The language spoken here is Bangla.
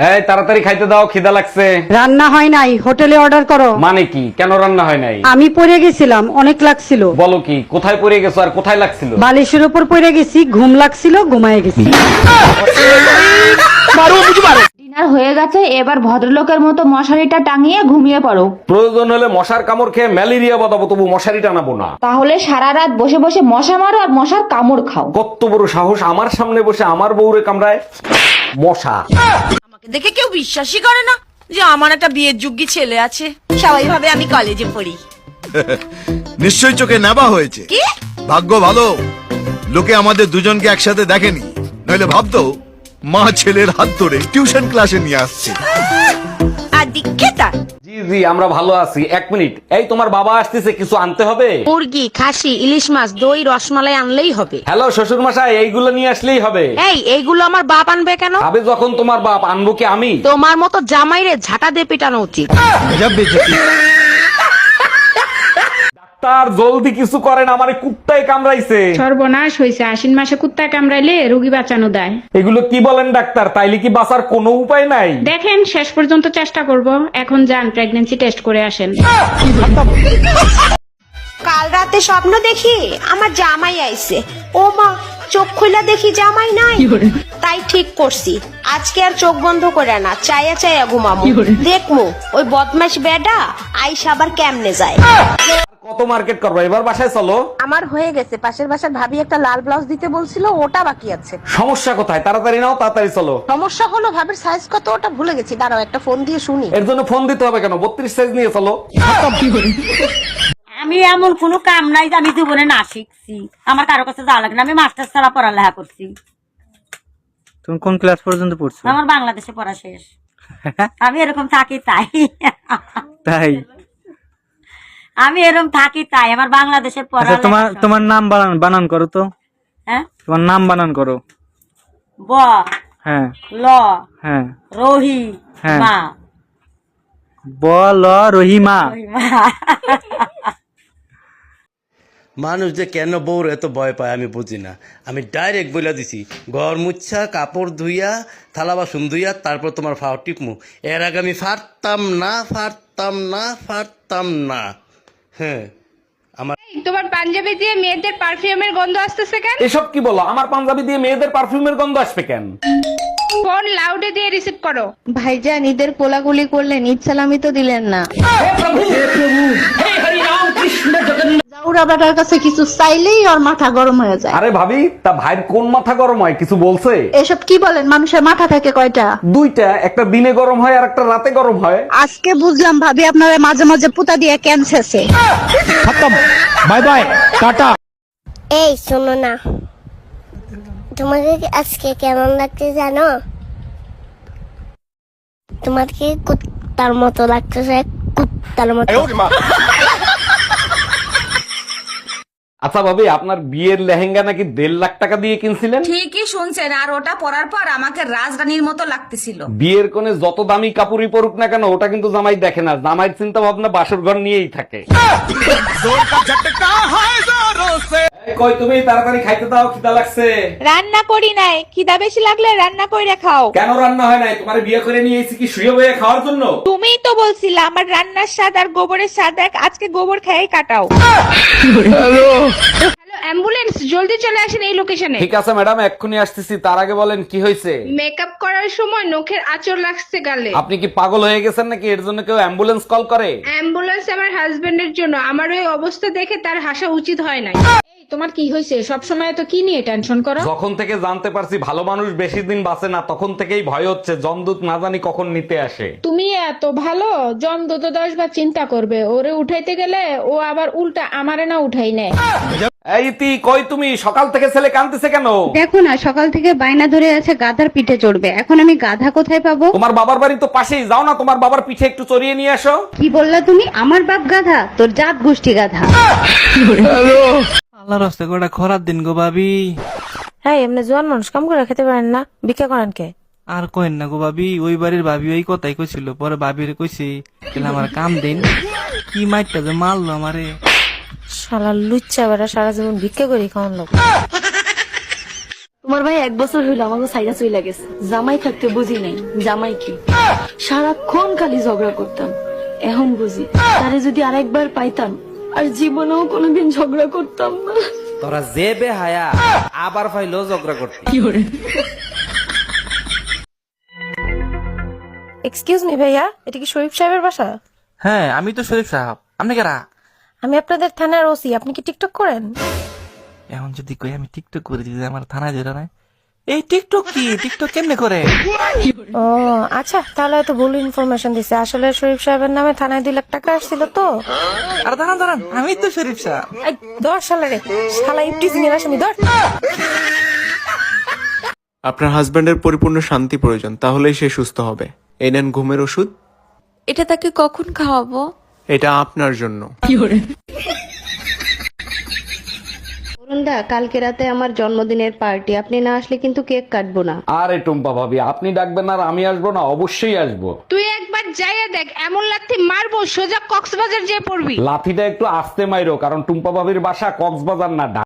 এই তাড়াতাড়ি খাইতে দাও, খিদা লাগছে। রান্না হয় নাই, হোটেলে অর্ডার করো। মানে কি? কেন রান্না হয় নাই? আমি পড়ে গেছিলাম, অনেক লাগছিল। বলো কি? কোথায় পড়ে গেছো আর কোথায় লাগছিল? বালিশের উপর পড়ে গেছি, ঘুম লাগছিল, ঘুমায় গেছি। ডিনার হয়ে গেছে, এবার ভদ্রলোকের মতো মশারিটা টাঙিয়ে ঘুমিয়ে পড়ো। প্রয়োজন হলে মশার কামড় খেয়ে ম্যালেরিয়া বাঁধাবো, তবু মশারি টানাবো না। তাহলে সারা রাত বসে বসে মশা মারো আর মশার কামড় খাও। কত বড় সাহস আমার সামনে বসে আমার বউরে কামড়ায় মশা। আমাকে দেখে কেউ বিশ্বাসই করে না যে আমার একটা বিয়ের যোগ্য ছেলে আছে। সবাই ভাবে আমি কলেজে পড়ি। নিশ্চয়ই চোখে নেবা হয়েছে। কি? ভাগ্য ভালো লোকে আমাদের দুজনকে একসাথে দেখেনি, নইলে ভাবতো মা ছেলের হাত ধরে টিউশন ক্লাসে নিয়ে আসছে। আর দীক্ষিতা জি জি, আমরা ভালো আছি। 1 মিনিট, এই তোমার বাবা আসতেছে, কিছু আনতে হবে? মুরগি, খাসি, ইলিশ মাছ, দই, রসমালাই আনলেই হবে। হ্যালো শ্বশুর মশাই, এইগুলো নিয়ে আসলেই হবে। এইগুলো আমার বাপ আনবে কেন? আবে যখন তোমার বাপ, আনবো কি আমি? তোমার মতো জামাইরে ঝাঁটা দিয়ে পিটানো উচিত। ডাক্তার জলদি কিছু করেন, আমারে কুত্তায় কামড়াইছে। সর্বনাশ হয়েছে, আশ্বিন মাসে কুত্তা কামড়াইলে রোগী বাঁচানো দেয়। এগুলো কি বলেন ডাক্তার? তাইলে কি বাঁচার কোনো উপায় নাই? দেখেন শেষ পর্যন্ত চেষ্টা করব। এখন যান প্রেগন্যান্সি টেস্ট করে আসেন। কাল রাতে স্বপ্ন দেখি আমার জামাই আইছে। ও মা, চোখ খুলে দেখি জামাই নাই। তাই ঠিক করছি, আজকে আর চোখ বন্ধ করে না, চাইয়া চাইয়া ঘুমাবো। দেখমু ওই বদমাশ বেডা আইসা আবার কেমনে যায়। কত মার্কেট করবো, এবার বাসায় চলো। আমার হয়ে গেছে, পাশের বাসার ভাবি একটা লাল ব্লাউজ দিতে বলছিল, ওটা বাকি আছে। সমস্যা কোথায়? তাড়াতাড়ি নাও, তাড়াতাড়ি চলো। সমস্যা হলো ভাবির সাইজ কত ওটা ভুলে গেছি, দাঁড়াও একটা ফোন দিয়ে শুনি। এর জন্য ফোন দিতে হবে কেন? 32 সাইজ নিয়ে চলো। আমি এমন কোনো কাম নাই যে আমি জীবনে না শিখছি। আমার কারো কাছে যাওয়া লাগে না, আমি মাস্টার ছাড়া পড়ালেখা করছি। তুমি কোন ক্লাস পর্যন্ত পড়ছো? আমার বাংলাদেশে পড়া শেষ। আমি এরকম থাকি তাই। তাই? আমি এরকম থাকি তাই, আমার বাংলাদেশের পড়া। তোমার নাম বানান করো তো। হ্যাঁ, তোমার নাম বানান করো। ব, হ্যাঁ ল, হ্যাঁ রহি, হ্যাঁ। মা। বল রহিমা। মানুষ যে কেন বউর এত ভয় পায় আমি বুঝি না। আমি ডাইরেক্ট বলে দিছি, ঘর মুচ্ছা, কাপড় ধুইয়া, থালা বাসন ধুইয়া, তারপর তোমার ফাও টিপমু। এর আগে আমি ফারতাম না। হ্যাঁ, তোমার পাঞ্জাবি দিয়ে মেয়েদের পারফিউমের গন্ধ আসতেছে কেন? এসব কি বলো? আমার পাঞ্জাবি দিয়ে মেয়েদের পারফিউমের গন্ধ আসবে কেন? ফোন লাউডে দিয়ে রিসিভ করো। ভাইজান ঈদের কোলাকুলি করলেন, ঈদ সালামি তো দিলেন না। জাউরা বেটার কাছে কিছু চাইলেই ওর মাথা গরম হয়ে যায়। আরে ভাবি, তা ভাইয়ের কোন মাথা গরম হয়? কিছু বলছে? এসব কি বলেন? মানুষের মাথা থাকে কয়টা? 2টা, একটা দিনে গরম হয় আর একটা রাতে গরম হয়। আজকে বুঝলাম ভাবি আপনারা মাঝে মাঝে পুতা দিয়ে ক্যান্সারছে। Bye bye, tata. এই শোনো না, তোমাকে আজকে কেমন লাগছে জানো? তোমাকে কুত্তার মতো লাগতেছে, কুত্তার মতো। আচ্ছা ভাবি, আপনার বিয়ের লেহেঙ্গা নাকি 1.5 লাখ টাকা দিয়ে কিনছিলেন? ঠিকই শুনছেন, আর ওটা পরার পর আমাকে রাজরানীর মতো লাগতেছিল। বিয়ের কোণে যত দামি কাপড়ই পরুক না কেন, ওটা কিন্তু জামাই দেখে না। জামাইয়ের চিন্তা ভাবনা বাসর ঘর নিয়েই থাকে। এই, কই তুমি? তাড়াতাড়ি খাইতে দাও, খিদা লাগছে। রান্না করি নাই, খিদা বেশি লাগলে রান্না কইরা খাও। কেন রান্না হয় নাই? তোমার বিয়ে করে নিয়ে এসেছি কি শুয়ে বয়ে খাওয়ার জন্য? তুমিই তো বলছিলা আমার রান্নার স্বাদ আর গোবরের স্বাদ এক, আজকে গোবর খেয়ে কাটাও। হ্যালো অ্যাম্বুলেন্স, জলদি চলে আসেন এই লোকেশনে। ঠিক আছে ম্যাডাম, এক্ষুনি আসতেছি। তার আগে বলেন কি হয়েছে? মেকআপ করার সময় নখের আঁচড় লাগছে গালে। আপনি কি পাগল হয়ে গেছেন নাকি? এর জন্য কেউ অ্যাম্বুলেন্স কল করে? অ্যাম্বুলেন্স আমার হাজবেন্ডের জন্য। আমার ওই অবস্থা দেখে তার হাসা উচিত হয় নাই। এই তোমার কি হয়েছে? সবসময় তো কি নিয়ে টেনশন করো? যখন থেকে জানতে পারছি ভালো মানুষ বেশি দিন বাঁচে না, তখন থেকেই ভয় হচ্ছে জমদূত না জানি কখন নিতে আসে। তুমি এত ভালো, জমদূত 10 বার চিন্তা করবে। ওরে উঠাইতে গেলে ও আবার উল্টা আমারে না উঠাই নেয়। এই ইতি, কই তুমি? সকাল থেকে ছেলে কাঁদতেছে কেন? দেখো না, সকাল থেকে বায়না ধরে আছে গাধার পিঠে চড়বে। এখন আমি গাধা কোথায় পাবো? তোমার বাবার বাড়ি তো পাশেই, যাও না তোমার বাবার পিঠে একটু চড়িয়ে নিয়ে আসো। কি বললা তুমি? আমার বাপ গাধা? তোর জাত গোষ্ঠী গাধা। আল্লাহর রাস্তা গোটা খরার দিন গো ভাবি। হ্যাঁ, এমনি জোয়ান মানুষ কাম করে খেতে পারেন না, ভিক্ষা করেন কে? আর কইন না গো ভাবি, ওই বাড়ির ভাবি ওই কথাই কইছিল। পরে ভাবির কইছি আমার কাম দিন, কি মাইরটা যে মারলো আমারে। শালা লুচ্চা বেটা, সারা জীবন ভিক্ষা করি খাওয়ান লোক। তোমার ভাই 1 বছর হইলো আমাকে সাইডা চইলা গেছে। জামাই থাকতে বুঝি নাই জামাই কি, সারাক্ষণ খালি ঝগড়া করতাম। এখন বুঝি তারে যদি আরেকবার পাইতাম আর জীবনেও কোনোদিন ঝগড়া করতাম না। তোরা যে বেহায়া আবার ফাইলো ঝগড়া করতে। এক্সকিউজ মি ভাইয়া, এটা কি শরীফ সাহেবের বাসা? হ্যাঁ আমি তো শরীফ সাহেব, আপনি কারা? আমি আপনাদের থানার ওসি। আপনি কি টিকটক করেন? এখন যদি কই আমি টিকটক করে দিই আমার থানায় ধরে নাই। এই টিকটক কি, টিকটক কেমনে করে? ও আচ্ছা, তাহলে হয়তো ভুল ইনফরমেশন দিছে। আসলে শরীফ সাহেবের নামে থানায় 2 লাখ টাকা আসছিল তো। আর দাঁড়ান দাঁড়ান, আমি তো শরীফ সাহেব। এই 10 সালের শালা ইফটিজিং এর আসামি ধর। আপনার হাজবেন্ডের পরিপূর্ণ শান্তি প্রয়োজন, তাহলেই সে সুস্থ হবে। এই নেন ঘুমের ওষুধ। এটা তাকে কখন খাওয়াবো? এটা আপনার জন্য। অরুণদা, কালকে রাতে আমার জন্মদিনের পার্টি, আপনি না আসলে কিন্তু কেক কাটবো না। আরে টুম্পা ভাবি, আপনি ডাকবেন আর আমি আসবো না? অবশ্যই আসবো। তুই একবার যাইয়া দেখ, এমন লাথি মারবো সোজা কক্সবাজার যেয়ে পড়বি। লাথিটা একটু আস্তে মাইরো, কারণ টুম্পা ভাবির বাসা কক্সবাজার না,